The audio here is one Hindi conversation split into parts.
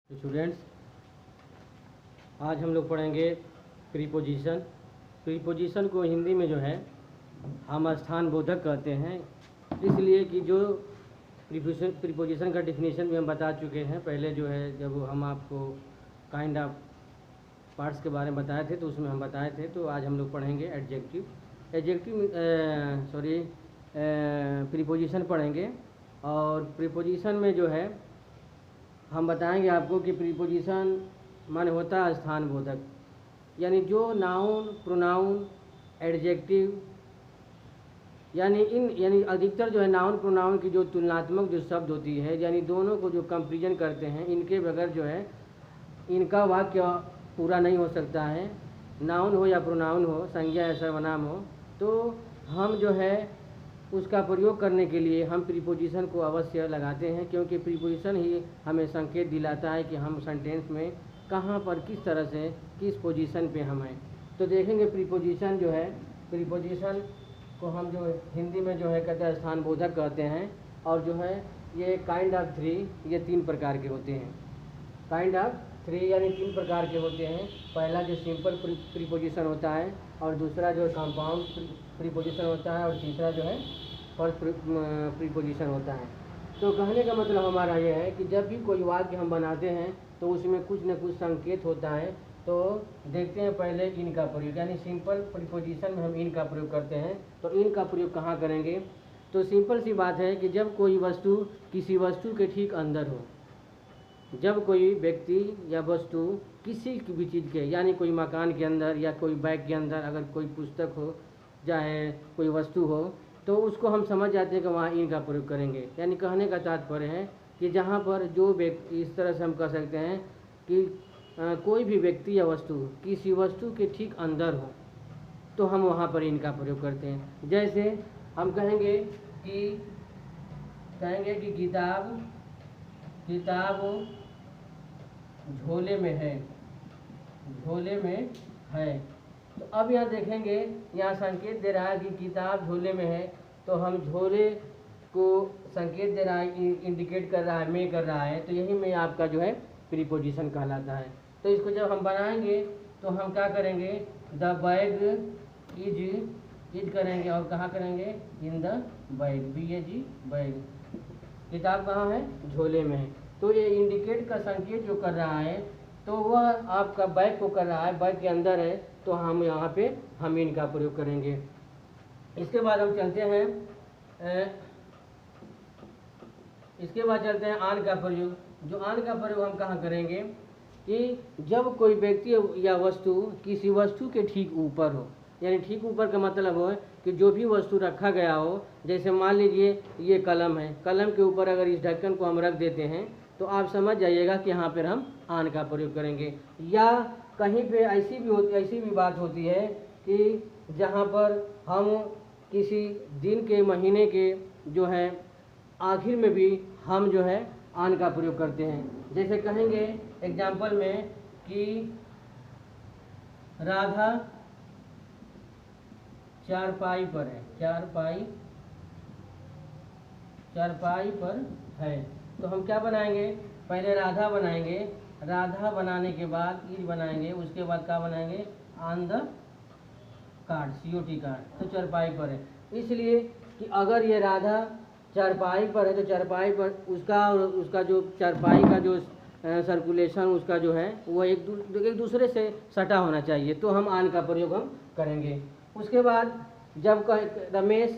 स्टूडेंट्स, आज हम लोग पढ़ेंगे प्रीपोजिशन। प्रीपोजिशन को हिंदी में जो है हम स्थान बोधक कहते हैं, इसलिए कि जो प्रीपोजिशन का डिफिनीशन भी हम बता चुके हैं पहले, जो है जब हम आपको काइंड ऑफ पार्ट्स के बारे में बताए थे तो उसमें हम बताए थे। तो आज हम लोग पढ़ेंगे प्रीपोजिशन पढ़ेंगे। और प्रीपोजिशन में जो है हम बताएंगे आपको कि प्रीपोजिशन माने होता है स्थान बोधक, यानी जो नाउन, प्रोनाउन, एडजेक्टिव यानी अधिकतर जो है नाउन प्रोनाउन की जो तुलनात्मक जो शब्द होती है, यानी दोनों को जो कंपेरिजन करते हैं, इनके बगैर जो है इनका वाक्य पूरा नहीं हो सकता है। नाउन हो या प्रोनाउन हो, संज्ञा या सर्वनाम हो, तो हम जो है उसका प्रयोग करने के लिए हम प्रीपोजिशन को अवश्य लगाते हैं, क्योंकि प्रीपोजिशन ही हमें संकेत दिलाता है कि हम सेंटेंस में कहाँ पर किस तरह से किस पोजीशन पे हम हैं। तो देखेंगे प्रीपोजिशन जो है, प्रीपोजिशन को हम जो हिंदी में जो है कहते हैं स्थान बोधक कहते हैं। और जो है ये काइंड ऑफ थ्री, ये 3 प्रकार के होते हैं। काइंड ऑफ 3 यानी 3 प्रकार के होते हैं। पहला जो सिंपल प्रीपोजिशन होता है, और दूसरा जो कंपाउंड प्रीपोजिशन होता है, और तीसरा जो है फर्स्ट प्रीपोजिशन होता है। तो कहने का मतलब हमारा ये है कि जब भी कोई वाक्य हम बनाते हैं तो उसमें कुछ न कुछ संकेत होता है। तो देखते हैं पहले इन का प्रयोग, यानी सिंपल प्रीपोजिशन में हम इन का प्रयोग करते हैं। तो इन का प्रयोग कहाँ करेंगे? तो सिंपल सी बात है कि जब कोई वस्तु किसी वस्तु के ठीक अंदर हो, जब कोई व्यक्ति या वस्तु किसी भी चीज़ के, यानी कोई मकान के अंदर या कोई बैग के अंदर अगर कोई पुस्तक हो, चाहे कोई वस्तु हो, तो उसको हम समझ जाते हैं कि वहाँ इन का प्रयोग करेंगे। यानी कहने का तात्पर्य है कि जहाँ पर जो व्यक्ति, इस तरह से हम कह सकते हैं कि कोई भी व्यक्ति या वस्तु किसी वस्तु के ठीक अंदर हो, तो हम वहाँ पर इनका प्रयोग करते हैं। जैसे हम कहेंगे कि किताब झोले में है, झोले में है। तो अब यहाँ देखेंगे, यहाँ संकेत दे रहा है कि किताब झोले में है, तो हम झोले को संकेत दे रहा है, इंडिकेट कर रहा है, में कर रहा है। तो यही में आपका जो है प्रीपोजिशन कहलाता है। तो इसको जब हम बनाएंगे तो हम क्या करेंगे? द बैग इज करेंगे, और कहाँ करेंगे? In the bag, BAG bag. किताब कहाँ है? झोले में है। तो ये इंडिकेट का संकेत जो कर रहा है, तो वह आपका बैग को कर रहा है, बैग के अंदर है, तो हम यहाँ पे हम इनका प्रयोग करेंगे। इसके बाद हम चलते हैं आन का प्रयोग। जो आन का प्रयोग हम कहाँ करेंगे कि जब कोई व्यक्ति या वस्तु किसी वस्तु के ठीक ऊपर हो, यानी ठीक ऊपर का मतलब हो कि जो भी वस्तु रखा गया हो, जैसे मान लीजिए ये कलम है, कलम के ऊपर अगर इस ढक्कन को हम रख देते हैं तो आप समझ जाइएगा कि यहाँ पर हम आन का प्रयोग करेंगे। या कहीं पे ऐसी भी बात होती है कि जहाँ पर हम किसी दिन के, महीने के जो है आखिर में भी हम जो है आन का प्रयोग करते हैं। जैसे कहेंगे एग्जाम्पल में कि राधा चारपाई पर है, चारपाई पर है। तो हम क्या बनाएंगे? पहले राधा बनाएंगे, राधा बनाने के बाद इज बनाएंगे, उसके बाद क्या बनाएंगे? On the card, COT card. तो चारपाई पर है, इसलिए कि अगर ये राधा चारपाई पर है तो चारपाई पर उसका जो चारपाई का जो सर्कुलेशन उसका जो है वो एक दूसरे से सटा होना चाहिए। तो हम आन का प्रयोग हम करेंगे। उसके बाद जब रमेश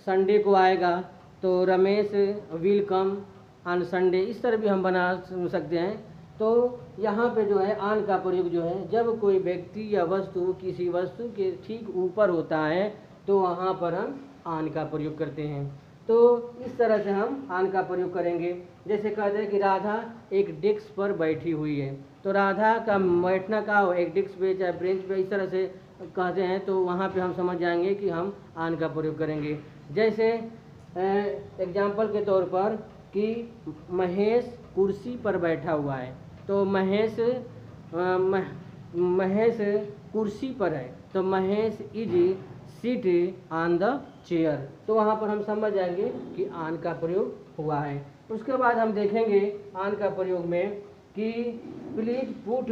संडे को आएगा, तो Ramesh will come on Sunday, इस तरह भी हम बना सकते हैं। तो यहाँ पे जो है आन का प्रयोग जो है, जब कोई व्यक्ति या वस्तु किसी वस्तु के ठीक ऊपर होता है तो वहाँ पर हम आन का प्रयोग करते हैं। तो इस तरह से हम आन का प्रयोग करेंगे। जैसे कहते हैं कि राधा एक डेस्क पर बैठी हुई है, तो राधा का बैठना का हो, एक डेस्क पे चाहे ब्रेंच पे, इस तरह से कहते हैं, तो वहाँ पे हम समझ जाएंगे कि हम आन का प्रयोग करेंगे। जैसे एग्जाम्पल के तौर पर कि महेश कुर्सी पर बैठा हुआ है, तो महेश कुर्सी पर है, तो Mahesh is seat on the chair. तो वहाँ पर हम समझ जाएंगे कि आन का प्रयोग हुआ है। उसके बाद हम देखेंगे आन का प्रयोग में कि please put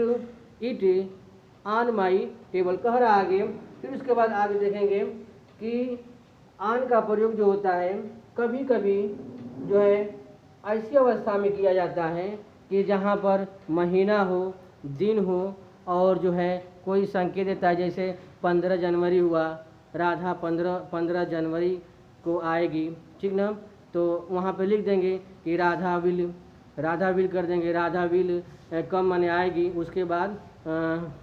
it on my table कह रहा आगे। फिर उसके बाद आगे देखेंगे कि ऑन का प्रयोग जो होता है कभी कभी जो है ऐसी अवस्था में किया जाता है कि जहाँ पर महीना हो, दिन हो और जो है कोई संकेत देता है, जैसे 15 जनवरी हुआ, राधा 15 जनवरी को आएगी, ठीक ना। तो वहाँ पे लिख देंगे कि राधा विल कर देंगे, राधा विल कब माने आएगी। उसके बाद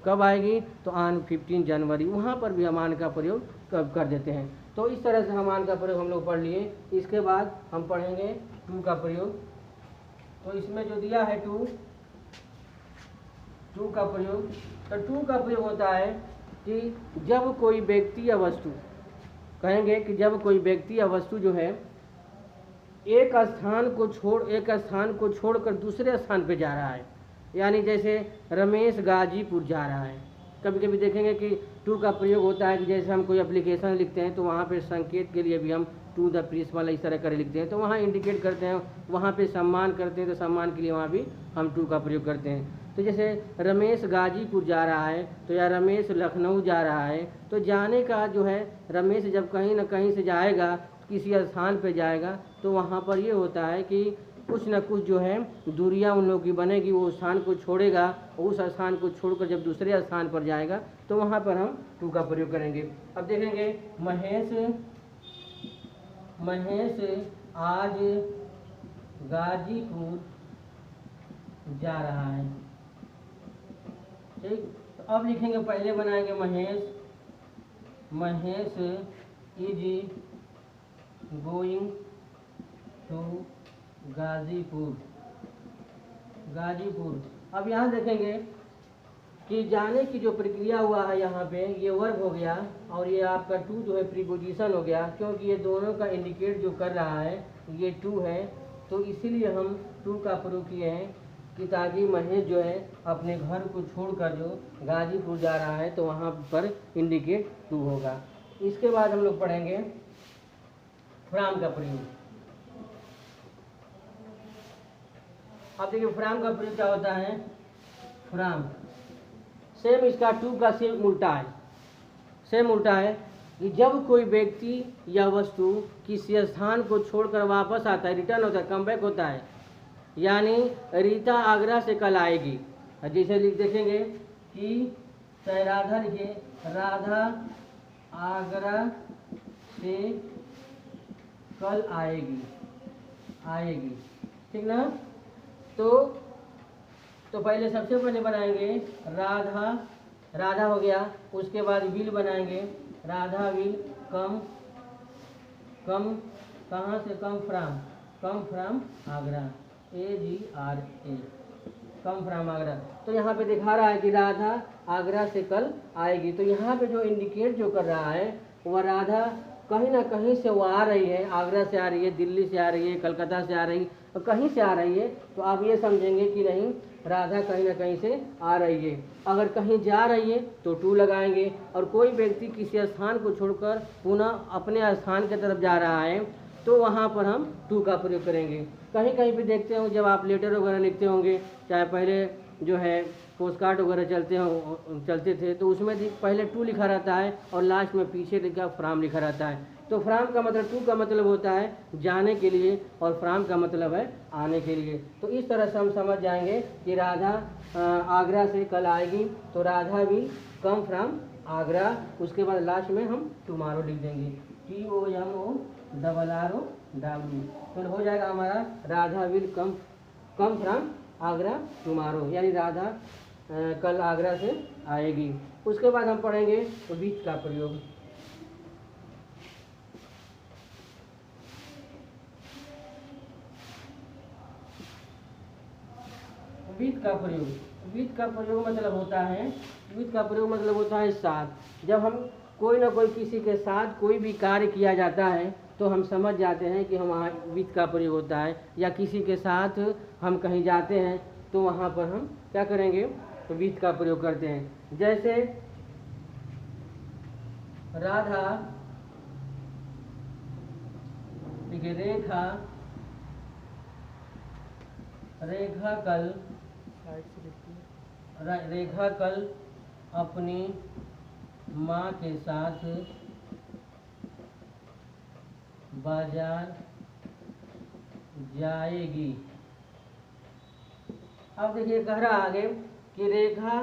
कब आएगी तो ऑन 15 जनवरी, वहाँ पर भी हम ऑन का प्रयोग कर देते हैं। तो इस तरह से हम ऑन का प्रयोग हम लोग पढ़ लिए। इसके बाद हम पढ़ेंगे टू का प्रयोग। तो इसमें जो दिया है टू का प्रयोग, तो टू का प्रयोग होता है कि जब कोई व्यक्ति या वस्तु, कहेंगे कि जब कोई व्यक्ति या वस्तु जो है एक स्थान को छोड़कर दूसरे स्थान पे जा रहा है, यानी जैसे रमेश गाजीपुर जा रहा है। कभी कभी देखेंगे कि टू का प्रयोग होता है कि जैसे हम कोई एप्लीकेशन लिखते हैं तो वहाँ पे संकेत के लिए भी हम टू द प्रिंसिपल इस तरह कर लिखते हैं, तो वहाँ इंडिकेट करते हैं, वहाँ पे सम्मान करते हैं, तो सम्मान के लिए वहाँ भी हम टू का प्रयोग करते हैं। तो जैसे रमेश गाजीपुर जा रहा है तो या रमेश लखनऊ जा रहा है, तो जाने का जो है रमेश जब कहीं ना कहीं से जाएगा, किसी स्थान पे जाएगा, तो वहाँ पर ये होता है कि कुछ न कुछ जो है दूरियां उन लोगों की बनेगी, वो स्थान को छोड़ेगा, उस स्थान को छोड़कर जब दूसरे स्थान पर जाएगा तो वहाँ पर हम टू का प्रयोग करेंगे। अब देखेंगे महेश आज गाजीपुर जा रहा है, ठीक। तो अब लिखेंगे, पहले बनाएंगे Mahesh is going to Ghazipur. अब यहाँ देखेंगे कि जाने की जो प्रक्रिया हुआ है, यहाँ पे ये वर्ब हो गया और ये आपका टू जो है प्रीपोजिशन हो गया, क्योंकि ये दोनों का इंडिकेट जो कर रहा है ये टू है। तो इसीलिए हम टू का प्रयोग किए हैं कि ताकि महेश जो है अपने घर को छोड़कर जो गाजीपुर जा रहा है तो वहाँ पर इंडिकेट टू होगा। इसके बाद हम लोग पढ़ेंगे फ्रॉम का प्रयोग। अब देखिए फ्रॉम का प्रयोग क्या होता है। फ्रॉम सेम इसका टू का सेम उल्टा है कि जब कोई व्यक्ति या वस्तु किसी स्थान को छोड़कर वापस आता है, रिटर्न होता है, कमबैक होता है, यानी रीता आगरा से कल आएगी। जैसे देखेंगे कि राधा लिखिए, राधा आगरा से कल आएगी, ठीक ना। तो पहले सबसे पहले बनाएंगे राधा हो गया, उसके बाद विल बनाएंगे, राधा विल कम कहाँ से, come from Agra, AGRA, come from Agra. तो यहाँ पे दिखा रहा है कि राधा आगरा से कल आएगी। तो यहाँ पे जो इंडिकेट जो कर रहा है वह राधा कहीं ना कहीं से वो आ रही है, आगरा से आ रही है, दिल्ली से आ रही है, कलकत्ता से आ रही है, और कहीं से आ रही है। तो आप ये समझेंगे कि नहीं, राधा कहीं ना कहीं से आ रही है। अगर कहीं जा रही है तो टू लगाएंगे, और कोई व्यक्ति किसी स्थान को छोड़कर पुनः अपने स्थान की तरफ जा रहा है तो वहाँ पर हम टू का प्रयोग करेंगे। कहीं कहीं पे देखते हो जब आप लेटर वगैरह लिखते होंगे, चाहे पहले जो है पोस्ट कार्ड वगैरह चलते थे, तो उसमें पहले टू लिखा रहता है और लास्ट में पीछे लिखा फ्रॉम लिखा रहता है। तो फ्रॉम का मतलब, टू का मतलब होता है जाने के लिए और फ्रॉम का मतलब है आने के लिए। तो इस तरह से हम समझ जाएंगे कि राधा आगरा से कल आएगी, तो Radha will come from Agra. उसके बाद लास्ट में हम टुमारो लिख देंगे, TOMORROW। तो हो जाएगा हमारा Radha will come from Agra tomorrow, यानी राधा कल आगरा से आएगी। उसके बाद हम पढ़ेंगे विथ का प्रयोग। विथ का प्रयोग मतलब होता है साथ। जब हम कोई ना कोई किसी के साथ कोई भी कार्य किया जाता है तो हम समझ जाते हैं कि हम वहाँ विथ का प्रयोग होता है। या किसी के साथ हम कहीं जाते हैं तो वहाँ पर हम क्या करेंगे, तो विथ का प्रयोग करते हैं। जैसे राधा, देखिए रेखा कल रेखा कल अपनी माँ के साथ बाजार जाएगी। अब देखिए कह रहा आगे कि रेखा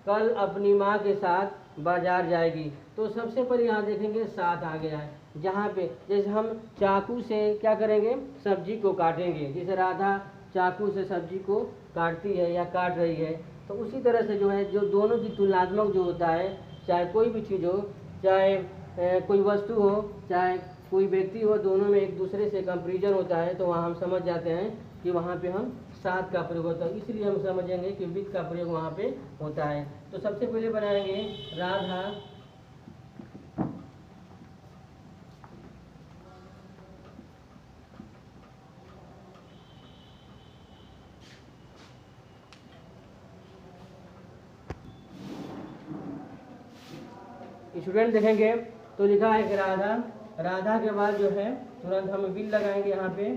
कल अपनी माँ के साथ बाजार जाएगी। तो सबसे पहले यहाँ देखेंगे साथ आ गया है, जहाँ पे जैसे हम चाकू से क्या करेंगे, सब्जी को काटेंगे। जैसे राधा चाकू से सब्जी को काटती है या काट रही है, तो उसी तरह से जो है जो दोनों की तुलनात्मक जो होता है, चाहे कोई भी चीज़ हो, चाहे कोई वस्तु हो, चाहे कोई व्यक्ति हो, दोनों में एक दूसरे से कंपैरिजन होता है, तो वहाँ हम समझ जाते हैं कि वहाँ पे हम साथ का प्रयोग होता है। इसलिए हम समझेंगे कि विथ का प्रयोग वहाँ पे होता है। तो सबसे पहले बनाएंगे राधा स्टूडेंट देखेंगे तो लिखा है कि राधा के बाद जो है तुरंत हम विल लगाएंगे यहाँ पे,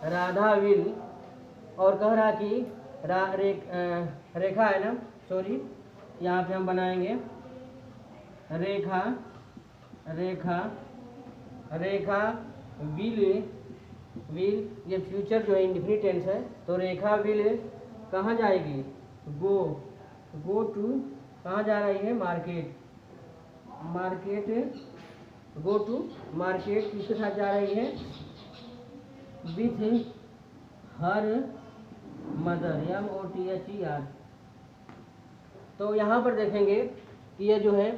राधा विल। और कह रहा कि रेखा है ना, सॉरी, यहाँ पे हम बनाएंगे रेखा विल। ये फ्यूचर जो है इंडेफिनिट टेंस है, तो रेखा विल कहाँ जाएगी, गो टू, कहाँ जा रही है, मार्केट, गो टू मार्केट। किसके साथ जा रही है, विथ हर मदर, MOTHER। तो यहाँ पर देखेंगे कि ये जो है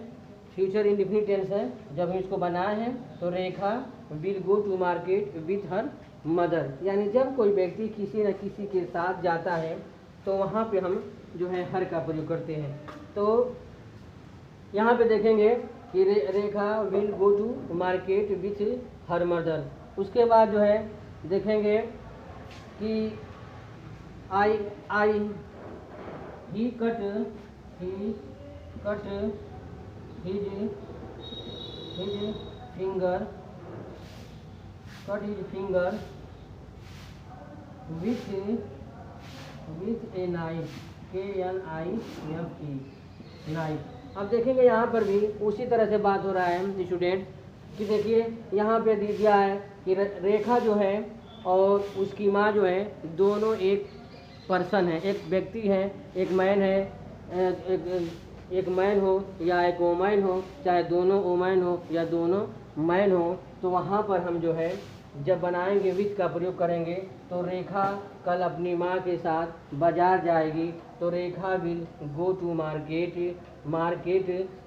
फ्यूचर इंडेफिनिट टेंस है। जब हम इसको बनाए हैं तो Rekha will go to market with her mother, यानी जब कोई व्यक्ति किसी न किसी के साथ जाता है तो वहाँ पे हम जो है हर का प्रयोग करते हैं। तो यहाँ पे देखेंगे कि Rekha will go to market with her mother. उसके बाद जो है देखेंगे कि he cut his finger with a knife, KNIFE, knife. अब देखेंगे यहाँ पर भी उसी तरह से बात हो रहा है स्टूडेंट कि देखिए यहाँ पे दिया है कि रेखा जो है और उसकी माँ जो है दोनों एक पर्सन है, एक व्यक्ति है, एक मैन है, एक मैन हो या एक वोमैन हो, चाहे दोनों वोमैन हो या दोनों मैन हो, तो वहाँ पर हम जो है जब बनाएंगे विथ का प्रयोग करेंगे। तो रेखा कल अपनी माँ के साथ बाजार जाएगी, तो Rekha will go to market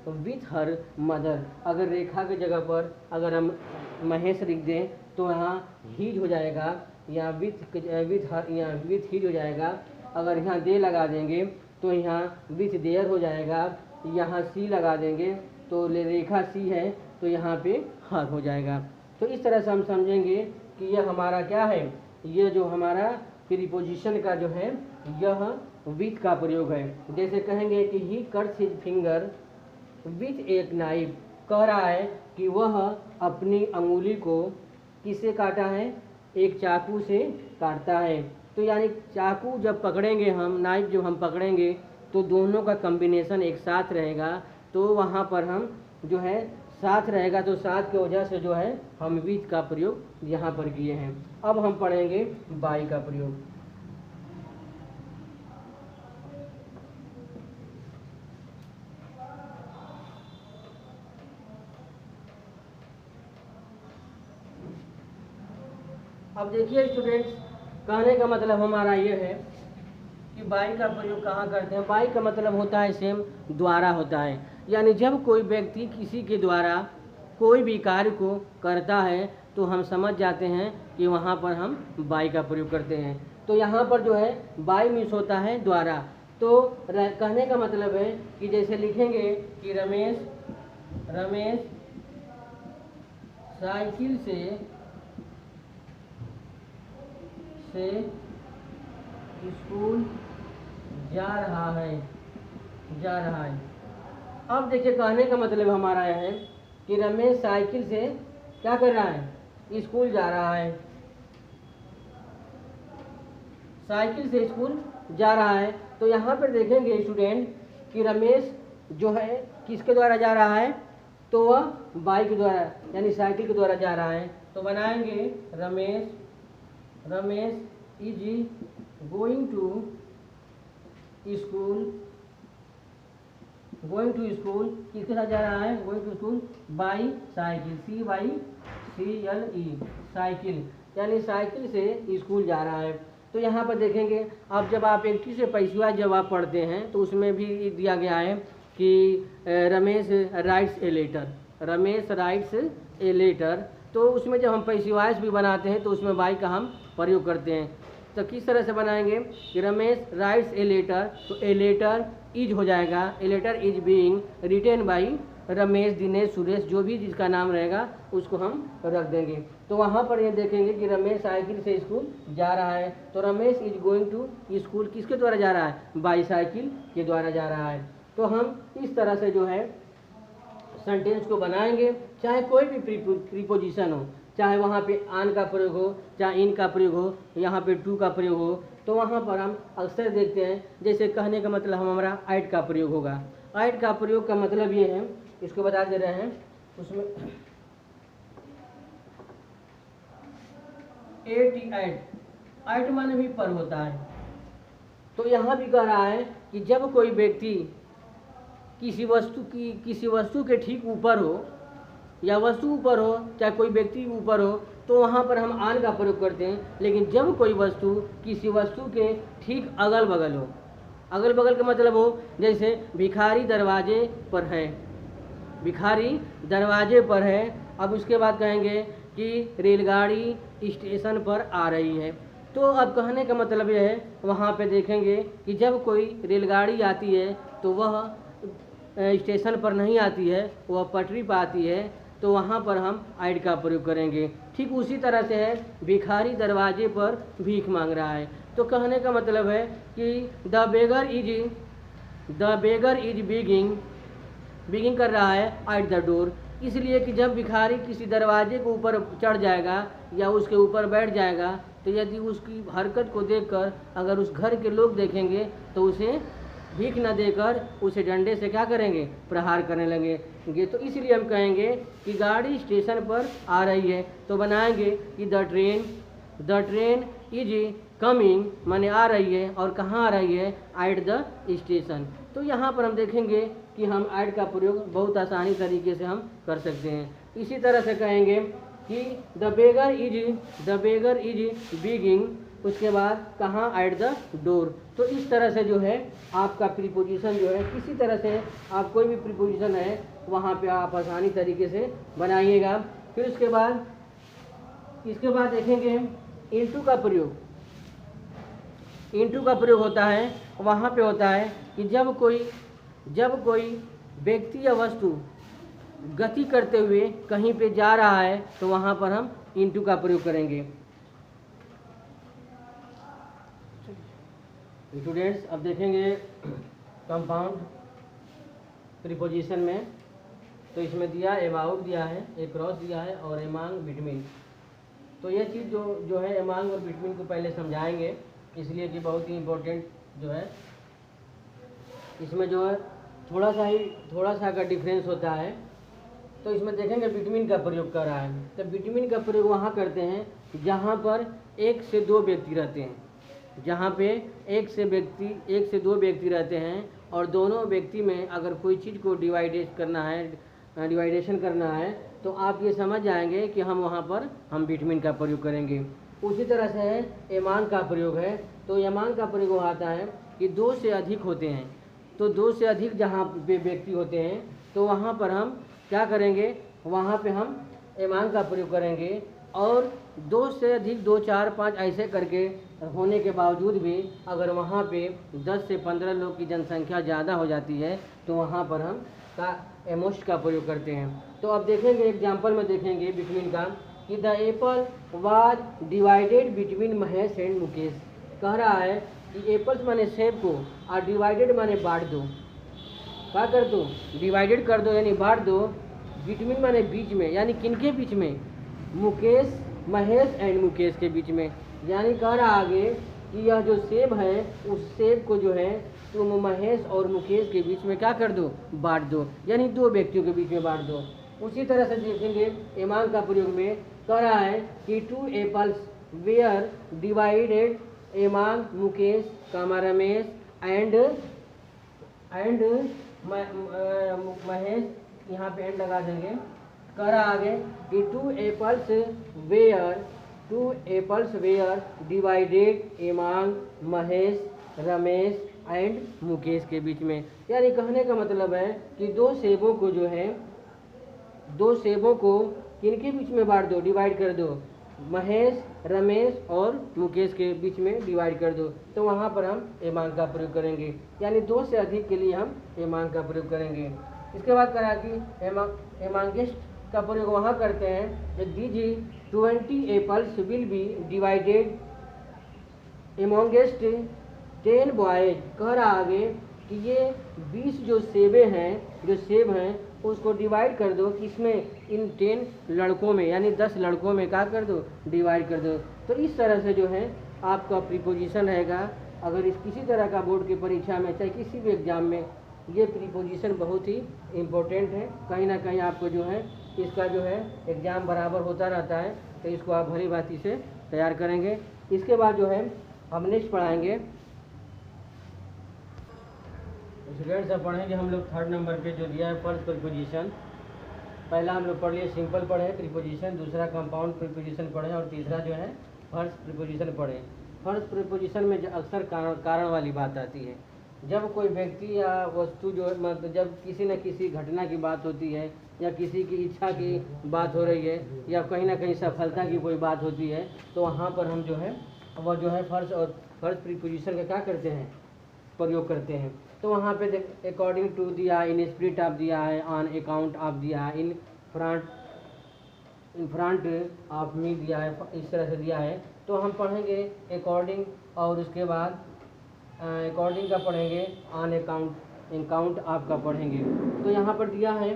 with her mother. अगर रेखा की जगह पर अगर हम महेश लिख दें तो यहाँ हीज हो जाएगा, या विथ हीज हो जाएगा। अगर यहाँ दे लगा देंगे तो यहाँ विथ देयर हो जाएगा। यहाँ सी लगा देंगे तो रेखा सी है तो यहाँ पे हर हो जाएगा। तो इस तरह से हम समझेंगे कि यह हमारा क्या है, ये जो हमारा प्रीपोजिशन का जो है यह विथ का प्रयोग है। जैसे कहेंगे कि ही कट्स हिज फिंगर विथ एक नाइफ, कह रहा है कि वह अपनी अंगुली को किससे काटा है, एक चाकू से काटता है। तो यानी चाकू जब पकड़ेंगे हम, नाइफ जब हम पकड़ेंगे तो दोनों का कॉम्बिनेशन एक साथ रहेगा, तो वहाँ पर हम जो है साथ रहेगा, तो साथ की वजह से जो है हम विथ का प्रयोग यहाँ पर किए हैं। अब हम पढ़ेंगे बाई का प्रयोग। अब देखिए स्टूडेंट्स, कहने का मतलब हमारा ये है कि बाई का प्रयोग कहाँ करते हैं। बाई का मतलब होता है सेम, द्वारा होता है। यानी जब कोई व्यक्ति किसी के द्वारा कोई भी कार्य को करता है तो हम समझ जाते हैं कि वहाँ पर हम बाई का प्रयोग करते हैं। तो यहाँ पर जो है बाई मीन्स होता है द्वारा। तो कहने का मतलब है कि जैसे लिखेंगे कि रमेश साइकिल से स्कूल जा रहा है। अब देखिए कहने का मतलब हमारा यह है कि रमेश साइकिल से क्या कर रहा है, स्कूल जा रहा है। साइकिल से स्कूल जा रहा है, तो यहाँ पर देखेंगे स्टूडेंट कि रमेश जो है किसके द्वारा जा रहा है, तो वह बाइक द्वारा यानी साइकिल के द्वारा जा रहा है। तो बनाएंगे Ramesh is going to school किसके साथ जा रहा है, going to school by cycle, CYCLE cycle, यानी साइकिल से स्कूल जा रहा है। तो यहाँ पर देखेंगे अब जब आप एक चीज़ से पैसा जब आप पढ़ते हैं तो उसमें भी दिया गया है कि रमेश राइट्स ए लेटर, तो उसमें जब हम पैसिवाइज भी बनाते हैं तो उसमें बाई का हम प्रयोग करते हैं। तो किस तरह से बनाएंगे कि रमेश राइट्स ए लेटर, तो ए लेटर इज हो जाएगा, a letter is being written by Ramesh, Dinesh, Suresh, जो भी जिसका नाम रहेगा उसको हम रख देंगे। तो वहाँ पर ये देखेंगे कि रमेश साइकिल से स्कूल जा रहा है, तो Ramesh is going to school किसके द्वारा जा रहा है, बाई साइकिल के द्वारा जा रहा है। तो हम इस तरह से जो है सेंटेंस को बनाएंगे, चाहे कोई भी प्रीपोजिशन हो, चाहे वहाँ पे आन का प्रयोग हो, चाहे इन का प्रयोग हो, यहाँ पे टू का प्रयोग हो, तो वहाँ पर हम अक्सर देखते हैं जैसे कहने का मतलब हमारा ऐड का प्रयोग होगा। ऐड का प्रयोग का मतलब ये है, इसको बता दे रहे हैं, उसमें ऐड माने भी पर होता है। तो यहाँ भी कह रहा है कि जब कोई व्यक्ति किसी वस्तु के ठीक ऊपर हो, या वस्तु ऊपर हो, चाहे कोई व्यक्ति ऊपर हो, तो वहाँ पर हम आन का प्रयोग करते हैं। लेकिन जब कोई वस्तु किसी वस्तु के ठीक अगल बगल हो, अगल बगल का मतलब हो जैसे भिखारी दरवाजे पर है, अब उसके बाद कहेंगे कि रेलगाड़ी स्टेशन पर आ रही है। तो अब कहने का मतलब यह है, वहाँ पे देखेंगे कि जब कोई रेलगाड़ी आती है तो वह स्टेशन पर नहीं आती है, वह पटरी पर आती है, तो वहाँ पर हम ऐड का प्रयोग करेंगे। ठीक उसी तरह से है, भिखारी दरवाजे पर भीख मांग रहा है, तो कहने का मतलब है कि द बेगर इज बिगिंग कर रहा है एट द डोर, इसलिए कि जब भिखारी किसी दरवाजे के ऊपर चढ़ जाएगा या उसके ऊपर बैठ जाएगा, तो यदि उसकी हरकत को देखकर अगर उस घर के लोग देखेंगे तो उसे भीख न देकर उसे डंडे से क्या करेंगे, प्रहार करने लगेंगे। तो इसलिए हम कहेंगे कि गाड़ी स्टेशन पर आ रही है, तो बनाएंगे कि द ट्रेन इज कमिंग माने आ रही है, और कहाँ आ रही है, एट द स्टेशन। तो यहाँ पर हम देखेंगे कि हम ऐड का प्रयोग बहुत आसानी तरीके से हम कर सकते हैं। इसी तरह से कहेंगे कि द बेगर इज बिगिंग, उसके बाद कहाँ, एट द डोर। तो इस तरह से जो है आपका प्रीपोजिशन जो है, किसी तरह से आप कोई भी प्रीपोजिशन है वहाँ पे आप आसानी तरीके से बनाइएगा। फिर इसके बाद देखेंगे इनटू का प्रयोग होता है, वहाँ पे होता है कि जब कोई व्यक्ति या वस्तु गति करते हुए कहीं पे जा रहा है तो वहाँ पर हम इनटू का प्रयोग करेंगे। स्टूडेंट्स अब देखेंगे कंपाउंड प्रीपोजिशन में, तो इसमें दिया अबाउट दिया है, एक क्रॉस दिया है और अमंग बिटवीन। तो ये चीज़ जो है अमंग और बिटवीन को पहले समझाएंगे, इसलिए कि बहुत ही इम्पोर्टेंट जो है, इसमें जो है थोड़ा सा अगर डिफरेंस होता है तो इसमें देखेंगे बिटवीन का प्रयोग कर रहा है। तो बिटवीन का प्रयोग वहाँ करते हैं जहाँ पर एक से दो व्यक्ति रहते हैं, जहाँ पे एक से दो व्यक्ति रहते हैं और दोनों व्यक्ति में अगर कोई चीज़ को डिवाइडेशन करना है तो आप ये समझ जाएंगे कि हम वहाँ पर हम बिटवीन का प्रयोग करेंगे। उसी तरह से है अमंग का प्रयोग है, तो अमंग का प्रयोग आता है कि दो से अधिक होते हैं, तो दो से अधिक जहाँ पे व्यक्ति होते हैं तो वहाँ पर हम क्या करेंगे, वहाँ पे हम अमंग का प्रयोग करेंगे। और दो से अधिक 2, 4, 5 ऐसे करके होने के बावजूद भी अगर वहाँ पे 10 से 15 लोग की जनसंख्या ज़्यादा हो जाती है तो वहाँ पर हम एमोस्ट का प्रयोग करते हैं। तो अब देखेंगे एग्जाम्पल में देखेंगे बिटवीन का कि the Apple was divided between Mahesh and Mukesh. कह रहा है कि एप्पल्स माने सेब को और डिवाइडेड माने बांट दो, क्या कर दो, डिवाइडेड कर दो यानी बांट दो, बिटवीन माने बीच में, यानी किनके बीच में, महेश एंड मुकेश के बीच में। यानी कह रहा आगे कि यह जो सेब है उस सेब को जो है तुम महेश और मुकेश के बीच में क्या कर दो, बांट दो, यानी दो व्यक्तियों के बीच में बांट दो। उसी तरह से देखेंगे एमांग का प्रयोग में कह रहा है कि 2 apples were divided among Mukesh comma Ramesh and Mahesh, यहाँ पे एंड लगा देंगे। कह रहा आगे कि 2 apples were divided among Mahesh Ramesh and Mukesh के बीच में, यानी कहने का मतलब है कि दो सेबों को जो है, दो सेबों को किनके बीच में बांट दो, डिवाइड कर दो, महेश रमेश और मुकेश के बीच में डिवाइड कर दो। तो वहाँ पर हम एमांग का प्रयोग करेंगे, यानी दो से अधिक के लिए हम एमांग का प्रयोग करेंगे। इसके बाद करा कि एमांगिस्ट का प्रयोग वहाँ करते हैं जब दीजिए 20 apples will be divided amongst 10 boys. कह रहा आगे कि ये 20 जो सेबें हैं, जो सेब हैं उसको डिवाइड कर दो, किसमें, इन 10 लड़कों में, यानी 10 लड़कों में क्या कर दो, डिवाइड कर दो। तो इस तरह से जो है आपका प्रीपोजिशन रहेगा। अगर इस किसी तरह का बोर्ड की परीक्षा में चाहे किसी भी एग्जाम में ये प्रीपोजिशन बहुत ही इम्पोर्टेंट है। कहीं ना कहीं आपको जो है इसका जो है एग्ज़ाम बराबर होता रहता है, तो इसको आप भली भांति से तैयार करेंगे। इसके बाद जो है हम नेक्स्ट पढ़ाएंगे, स्टूडेंट्स अब पढ़ेंगे हम लोग 3rd नंबर पे जो दिया है फर्स्ट प्रीपोजिशन। पहला हम लोग पढ़ लिए सिंपल पढ़े प्रीपोजिशन, दूसरा कंपाउंड प्रीपोजिशन पढ़े और तीसरा जो है फर्स्ट प्रीपोजिशन पढ़े। फर्स्ट प्रीपोजिशन में अक्सर कारण वाली बात आती है। जब कोई व्यक्ति या वस्तु जो मतलब जब किसी न किसी घटना की बात होती है या किसी की इच्छा की बात हो रही है या कहीं ना कहीं सफलता की कोई बात होती है, तो वहाँ पर हम जो है वह जो है फर्स्ट प्रीपोजिशन का क्या करते हैं, प्रयोग करते हैं। तो वहाँ पे अकॉर्डिंग टू दिया, इन स्पिरिट ऑफ दिया है, ऑन अकाउंट ऑफ दिया है, इन फ्रंट ऑफ मी दिया है, इस तरह से दिया है। तो हम पढ़ेंगे अकॉर्डिंग और उसके बाद अकॉर्डिंग का पढ़ेंगे, ऑन अकाउंट ऑफ का पढ़ेंगे। तो यहाँ पर दिया है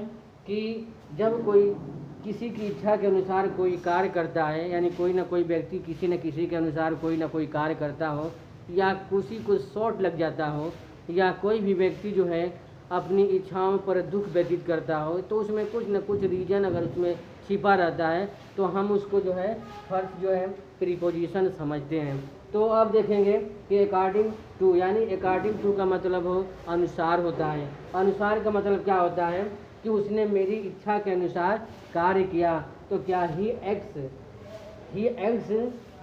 कि जब कोई किसी की इच्छा के अनुसार कोई कार्य करता है, यानी कोई ना कोई व्यक्ति किसी न किसी के अनुसार कोई ना कोई कार्य करता हो या किसी को शॉर्ट लग जाता हो या कोई भी व्यक्ति जो है अपनी इच्छाओं पर दुख व्यतीत करता हो, तो उसमें कुछ न कुछ रीजन अगर उसमें छिपा रहता है तो हम उसको जो है फर्स्ट जो है प्रीपोजिशन समझते हैं। तो अब देखेंगे कि अकॉर्डिंग टू, यानी अकॉर्डिंग टू का मतलब हो अनुसार होता है। अनुसार का मतलब क्या होता है कि उसने मेरी इच्छा के अनुसार कार्य किया। तो क्या he acts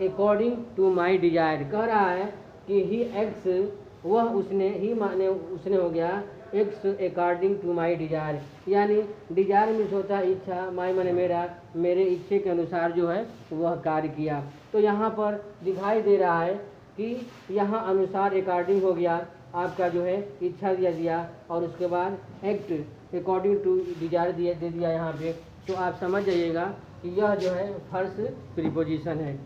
according to my desire. कह रहा है कि ही एक्ट्स, वह उसने, ही माने उसने हो गया, acts according to my desire, यानी डिजायर मीन्स होता है इच्छा, माई माने मेरा, मेरे इच्छे के अनुसार जो है वह कार्य किया। तो यहाँ पर दिखाई दे रहा है कि यहाँ अनुसार अकॉर्डिंग हो गया, आपका जो है इच्छा दिया और उसके बाद एक्ट अकॉर्डिंग टू डिजायर दे दिया यहाँ पे। तो आप समझ जाइएगा कि यह जो है फर्स्ट प्रीपोजिशन है।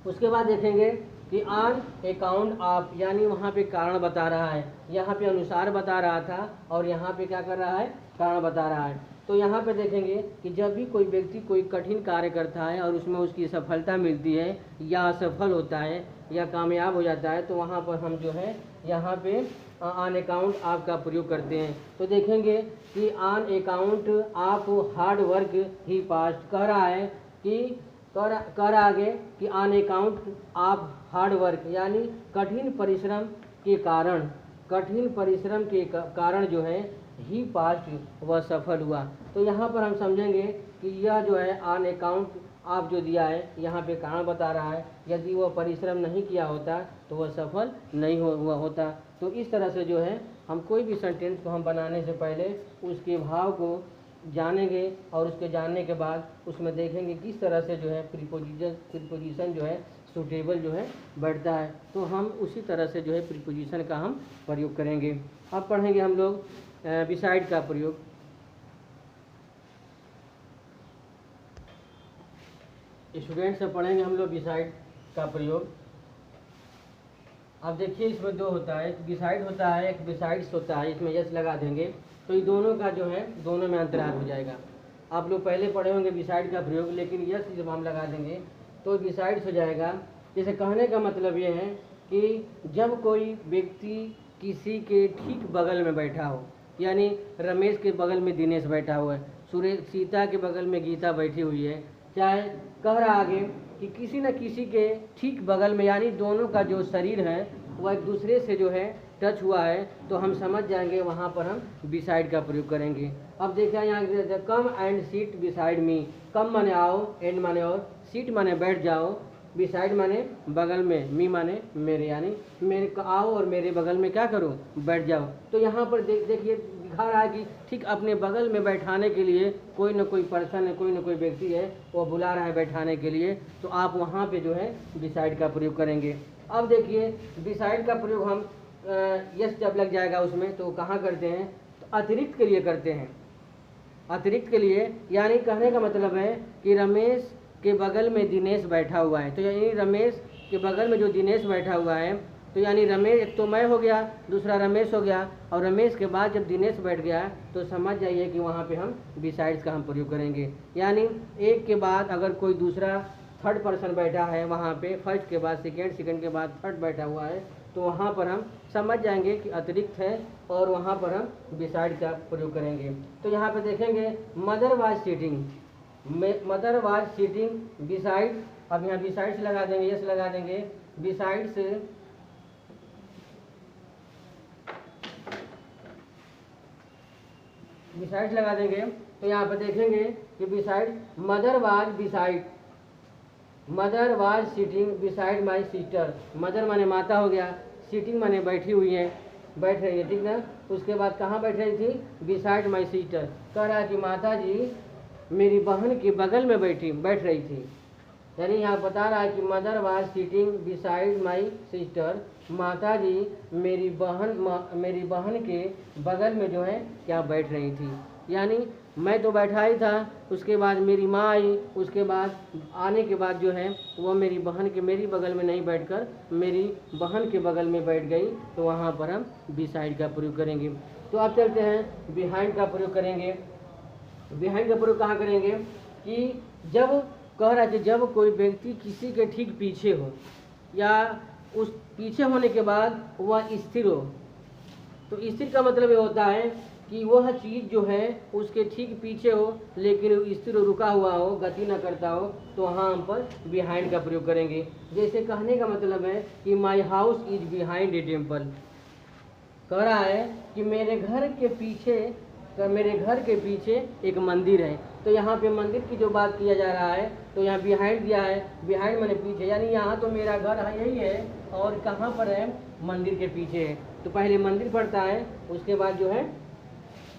उसके बाद देखेंगे कि ऑन अकाउंट ऑफ, यानी वहाँ पे कारण बता रहा है, यहाँ पे अनुसार बता रहा था और यहाँ पे क्या कर रहा है, कारण बता रहा है। तो यहाँ पे देखेंगे कि जब भी कोई व्यक्ति कोई कठिन कार्य करता है और उसमें उसकी सफलता मिलती है या असफल होता है या कामयाब हो जाता है, तो वहाँ पर हम जो है यहाँ पे ऑन अकाउंट ऑफ का प्रयोग करते हैं। तो देखेंगे कि on account of hard work he past. कह रहा है कि कर आगे कि on account of hard work, यानी कठिन परिश्रम के कारण जो है ही पास्ट वह सफल हुआ। तो यहाँ पर हम समझेंगे कि यह जो है ऑन अकाउंट ऑफ जो दिया है यहाँ पे कारण बता रहा है, यदि वह परिश्रम नहीं किया होता तो वह सफल नहीं हुआ होता। तो इस तरह से जो है हम कोई भी सेंटेंस को हम बनाने से पहले उसके भाव को जानेंगे और उसके जानने के बाद उसमें देखेंगे किस तरह से जो है प्रीपोजिशन जो है सूटेबल जो है बैठता है। तो हम उसी तरह से जो है प्रीपोजिशन का हम प्रयोग करेंगे। अब पढ़ेंगे हम लोग बिसाइड का प्रयोग। स्टूडेंट्स से पढ़ेंगे हम लोग बिसाइड का प्रयोग। अब देखिए इसमें दो होता है, एक बिसाइड होता है, एक बिसाइड्स होता है। इसमें यस लगा देंगे तो ये दोनों का जो है दोनों में अंतराल हो जाएगा। आप लोग पहले पढ़े होंगे बिसाइड का प्रयोग, लेकिन यस जब हम लगा देंगे तो बिसाइड्स हो जाएगा जैसे कहने का मतलब ये है कि जब कोई व्यक्ति किसी के ठीक बगल में बैठा हो, यानी रमेश के बगल में दिनेश बैठा हुआ है, सीता के बगल में गीता बैठी हुई है, चाहे कह रहा आगे कि किसी न किसी के ठीक बगल में, यानी दोनों का जो शरीर है वह एक दूसरे से जो है टच हुआ है, तो हम समझ जाएंगे वहाँ पर हम बिसाइड का प्रयोग करेंगे। अब देखिए यहाँ come and sit beside me, come माने आओ, एंड माने और, सीट माने बैठ जाओ, बिसाइड माने बगल में, मी माने मेरे, यानी मेरे आओ और मेरे बगल में क्या करो, बैठ जाओ। तो यहाँ पर देखिए दिखा रहा है कि ठीक अपने बगल में बैठाने के लिए कोई न कोई पर्सन है, कोई न कोई व्यक्ति है, वो बुला रहा है बैठाने के लिए, तो आप वहाँ पे जो है बिसाइड का प्रयोग करेंगे। अब देखिए बिसाइड का प्रयोग हम यस जब लग जाएगा उसमें तो कहाँ करते हैं, तो अतिरिक्त के लिए करते हैं। अतिरिक्त के लिए यानी कहने का मतलब है कि रमेश के बगल में दिनेश बैठा हुआ है, तो यानी रमेश के बगल में जो दिनेश बैठा हुआ है, तो यानी रमेश, एक तो मैं हो गया, दूसरा रमेश हो गया, और रमेश के बाद जब दिनेश बैठ गया तो समझ जाइए कि वहाँ पे हम बिसाइड्स का हम प्रयोग करेंगे। यानी एक के बाद अगर कोई दूसरा थर्ड पर्सन बैठा है वहाँ पे, फर्स्ट के बाद सेकेंड, सेकेंड के बाद थर्ड बैठा हुआ है, तो वहाँ पर हम समझ जाएंगे कि अतिरिक्त है और वहाँ पर हम बिसाइड का प्रयोग करेंगे। तो यहाँ पे देखेंगे mother was sitting, mother was sitting beside, अब यहाँ बिसाइड से लगा देंगे, यस लगा देंगे, बिसाइड से बिसाइड लगा देंगे, तो यहाँ पर देखेंगे कि beside mother was beside, mother was sitting beside my sister, mother माने माता हो गया, सीटिंग माने बैठी हुई है, बैठ रही है, ठीक ना। उसके बाद कहाँ बैठ रही थी, बिसाइड माई सिस्टर, कह रहा है कि माता जी मेरी बहन के बगल में बैठ रही थी, यानी यहाँ बता रहा है कि mother was sitting beside my sister, माता जी मेरी बहन के बगल में जो है क्या बैठ रही थी, यानी मैं तो बैठा ही था, उसके बाद मेरी माँ आई, उसके बाद आने के बाद जो है वो मेरी बगल में नहीं बैठकर मेरी बहन के बगल में बैठ गई, तो वहाँ पर हम बिसाइड का प्रयोग करेंगे। तो अब चलते हैं बिहाइंड का प्रयोग करेंगे। बिहाइंड का प्रयोग कहाँ करेंगे कि जब कह रहा है कि जब कोई व्यक्ति किसी के ठीक पीछे हो या उस पीछे होने के बाद वह स्थिर हो, तो स्थिर का मतलब ये होता है कि वह चीज़ जो है उसके ठीक पीछे हो लेकिन स्थिर रुका हुआ हो, गति न करता हो, तो वहाँ हम पर बिहाइंड का प्रयोग करेंगे। जैसे कहने का मतलब है कि my house is behind a temple, कह रहा है कि मेरे घर के पीछे एक मंदिर है, तो यहाँ पे मंदिर की जो बात किया जा रहा है, तो यहाँ बिहाइंड दिया है, बिहाइंड माने पीछे, यानी यहाँ तो मेरा घर है यही है और कहाँ पर है, मंदिर के पीछे है, तो पहले मंदिर पड़ता है उसके बाद जो है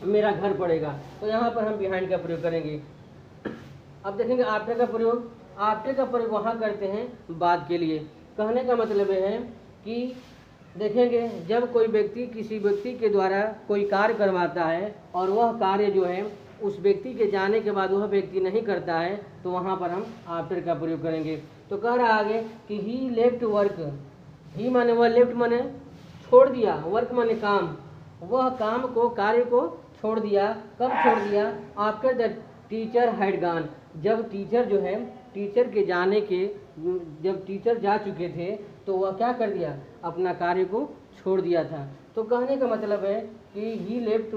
मेरा घर पड़ेगा, तो यहाँ पर हम बिहाइंड का प्रयोग करेंगे। अब देखेंगे आफ्टर का प्रयोग। आफ्टर का प्रयोग वहाँ करते हैं बाद के लिए। कहने का मतलब है कि देखेंगे जब कोई व्यक्ति किसी व्यक्ति के द्वारा कोई कार्य करवाता है और वह कार्य जो है उस व्यक्ति के जाने के बाद वह व्यक्ति नहीं करता है, तो वहाँ पर हम आफ्टर का प्रयोग करेंगे। तो कह रहा आगे कि ही लेफ्ट वर्क, ही माने वह, लेफ्ट माने छोड़ दिया, वर्क माने काम, वह काम को, कार्य को छोड़ दिया। कब छोड़ दिया, after the teacher had gone, जब टीचर जो है, टीचर के जाने के, जब टीचर जा चुके थे तो वह क्या कर दिया, अपना कार्य को छोड़ दिया था। तो कहने का मतलब है कि he left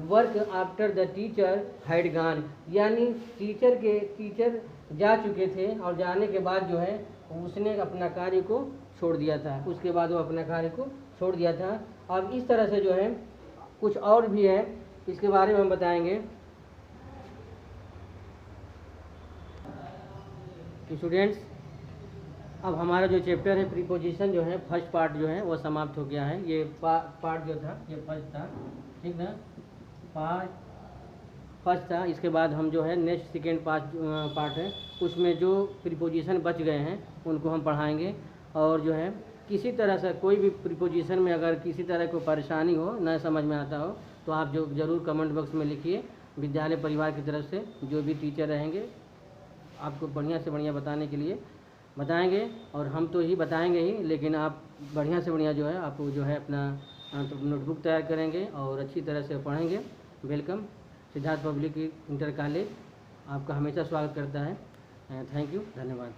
work after the teacher had gone, यानी टीचर जा चुके थे और जाने के बाद जो है उसने अपना कार्य को छोड़ दिया था, उसके बाद वो अपना कार्य को छोड़ दिया था। अब इस तरह से जो है कुछ और भी है, इसके बारे में हम बताएंगे। स्टूडेंट्स, अब हमारा जो चैप्टर है प्रीपोजिशन जो है, फर्स्ट पार्ट जो है वो समाप्त हो गया है। ये पार्ट जो था ये फर्स्ट था, ठीक ना, फर्स्ट था। इसके बाद हम जो है नेक्स्ट सेकेंड पार्ट है उसमें जो प्रीपोजिशन बच गए हैं उनको हम पढ़ाएंगे। और जो है किसी तरह से कोई भी प्रीपोजिशन में अगर किसी तरह कोई परेशानी हो, न समझ में आता हो, तो आप जो ज़रूर कमेंट बॉक्स में लिखिए। विद्यालय परिवार की तरफ से जो भी टीचर रहेंगे आपको बढ़िया से बढ़िया बताने के लिए बताएंगे, और हम तो ही बताएंगे ही, लेकिन आप बढ़िया से बढ़िया जो है आप जो है अपना नोटबुक तैयार करेंगे और अच्छी तरह से पढ़ेंगे। Welcome, Siddharth public inter college आपका हमेशा स्वागत करता है। थैंक यू, धन्यवाद।